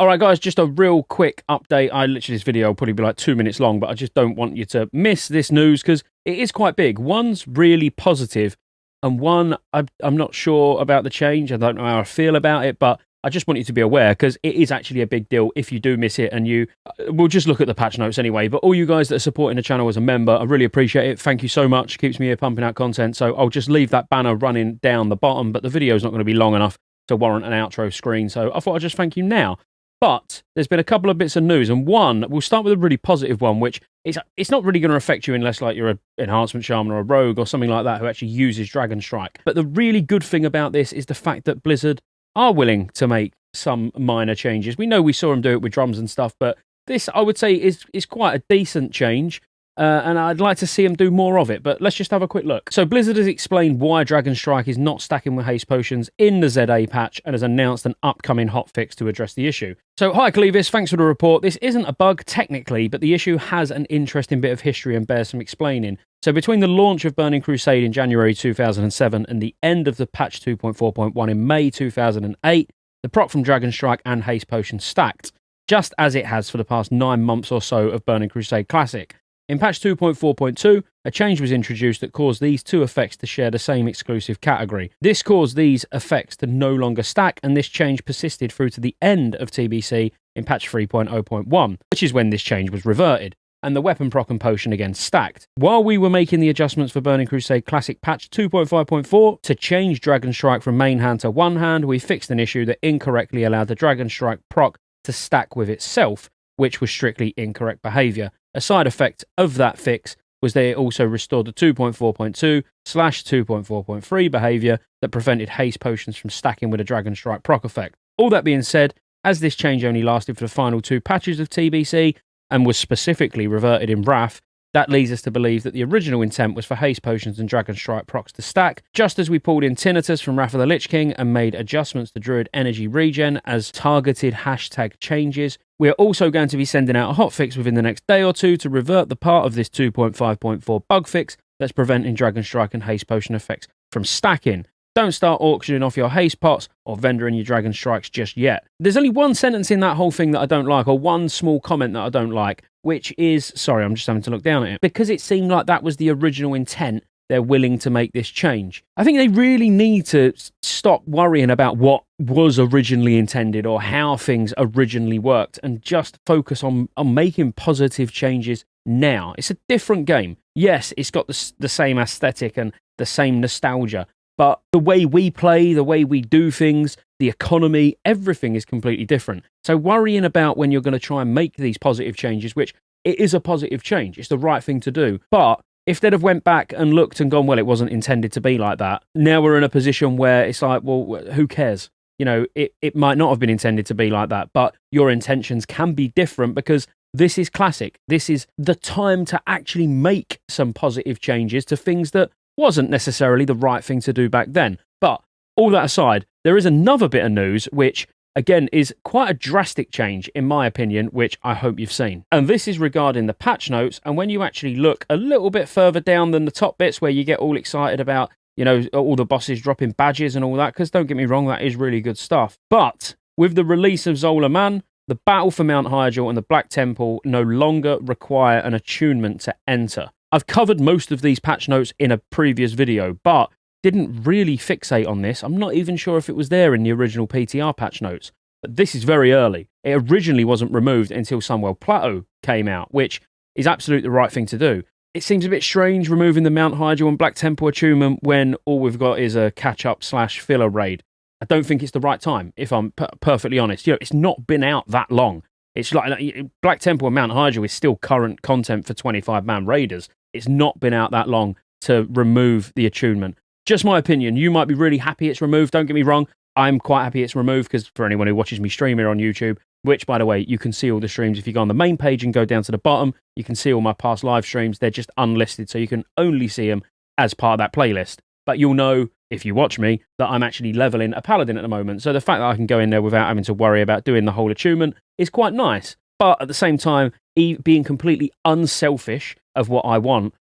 All right, guys, just a real quick update. This video will probably be like 2 minutes long, but I just don't want you to miss this news because it is quite big. One's really positive, and one, I'm not sure about the change. I don't know how I feel about it, but I just want you to be aware because it is actually a big deal if you do miss it. And we'll just look at the patch notes anyway. But all you guys that are supporting the channel as a member, I really appreciate it. Thank you so much. Keeps me here pumping out content. So I'll just leave that banner running down the bottom, but the video's not going to be long enough to warrant an outro screen. So I thought I'd just thank you now. But there's been a couple of bits of news, and one, we'll start with a really positive one, which it's not really going to affect you unless like you're an enhancement shaman or a rogue or something like that who actually uses Dragon Strike. But the really good thing about this is the fact that Blizzard are willing to make some minor changes. We know we saw them do it with drums and stuff, but this, I would say, is quite a decent change. And I'd like to see them do more of it, but let's just have a quick look. So Blizzard has explained why Dragon Strike is not stacking with haste potions in the ZA patch and has announced an upcoming hotfix to address the issue. So hi Clevis, thanks for the report. This isn't a bug technically, but the issue has an interesting bit of history and bears some explaining. So between the launch of Burning Crusade in January 2007 and the end of the patch 2.4.1 in May 2008, the proc from Dragon Strike and haste potion stacked, just as it has for the past 9 months or so of Burning Crusade Classic. In patch 2.4.2, a change was introduced that caused these two effects to share the same exclusive category. This caused these effects to no longer stack, and this change persisted through to the end of TBC in patch 3.0.1, which is when this change was reverted, and the weapon proc and potion again stacked. While we were making the adjustments for Burning Crusade Classic patch 2.5.4 to change Dragon Strike from main hand to one hand, we fixed an issue that incorrectly allowed the Dragon Strike proc to stack with itself, which was strictly incorrect behavior. A side effect of that fix was that it also restored the 2.4.2/2.4.3 behavior that prevented haste potions from stacking with a Dragon Strike proc effect. All that being said, as this change only lasted for the final 2 patches of TBC and was specifically reverted in Wrath, that leads us to believe that the original intent was for haste potions and Dragon Strike procs to stack, just as we pulled in Tinnitus from Wrath of the Lich King and made adjustments to Druid energy regen as targeted hashtag changes. We are also going to be sending out a hotfix within the next day or two to revert the part of this 2.5.4 bug fix that's preventing Dragon Strike and haste potion effects from stacking. Don't start auctioning off your haste pots or vendoring your Dragon Strikes just yet. There's only one sentence in that whole thing that I don't like, or one small comment that I don't like, which is, sorry, I'm just having to look down at it, because it seemed like that was the original intent. They're willing to make this change. I think they really need to stop worrying about what was originally intended or how things originally worked and just focus on making positive changes now. It's a different game. Yes, it's got the same aesthetic and the same nostalgia, but the way we play, the way we do things, the economy, everything is completely different. So worrying about when you're going to try and make these positive changes, which it is a positive change, it's the right thing to do, but if they'd have went back and looked and gone, well, it wasn't intended to be like that, now we're in a position where it's like, well, who cares? You know, it might not have been intended to be like that, but your intentions can be different because this is Classic. This is the time to actually make some positive changes to things that wasn't necessarily the right thing to do back then. But all that aside, there is another bit of news which, again, is quite a drastic change, in my opinion, which I hope you've seen. And this is regarding the patch notes, and when you actually look a little bit further down than the top bits where you get all excited about, you know, all the bosses dropping badges and all that, because don't get me wrong, that is really good stuff. But with the release of Zola Man, the Battle for Mount Hyjal and the Black Temple no longer require an attunement to enter. I've covered most of these patch notes in a previous video, but didn't really fixate on this. I'm not even sure if it was there in the original PTR patch notes, but this is very early. It originally wasn't removed until Sunwell Plateau came out, which is absolutely the right thing to do. It seems a bit strange removing the Mount Hyjal and Black Temple attunement when all we've got is a catch-up / filler raid. I don't think it's the right time, if I'm perfectly honest. You know, it's not been out that long. It's like Black Temple and Mount Hyjal is still current content for 25-man raiders. It's not been out that long to remove the attunement. Just my opinion. You might be really happy it's removed. Don't get me wrong. I'm quite happy it's removed because for anyone who watches me stream here on YouTube, which, by the way, you can see all the streams. If you go on the main page and go down to the bottom, you can see all my past live streams. They're just unlisted, so you can only see them as part of that playlist. But you'll know, if you watch me, that I'm actually leveling a Paladin at the moment. So the fact that I can go in there without having to worry about doing the whole attunement is quite nice. But at the same time, being completely unselfish of what I want,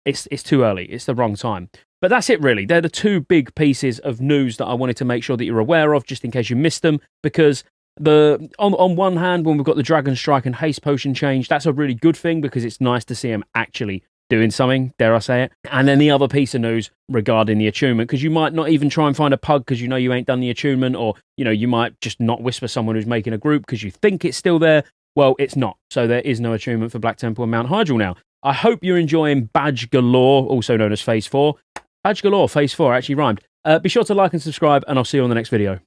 it's too early. It's the wrong time. But that's it, really. They're the two big pieces of news that I wanted to make sure that you're aware of, just in case you missed them, because On one hand, when we've got the Dragon Strike and Haste Potion change, that's a really good thing because it's nice to see them actually doing something, dare I say it. And then the other piece of news regarding the attunement, because you might not even try and find a pug because you know you ain't done the attunement, or you might just not whisper someone who's making a group because you think it's still there. Well, it's not. So there is no attunement for Black Temple and Mount Hydril now. I hope you're enjoying Badge Galore, also known as Phase 4. Badge Galore, Phase 4, actually rhymed. Be sure to like and subscribe, and I'll see you on the next video.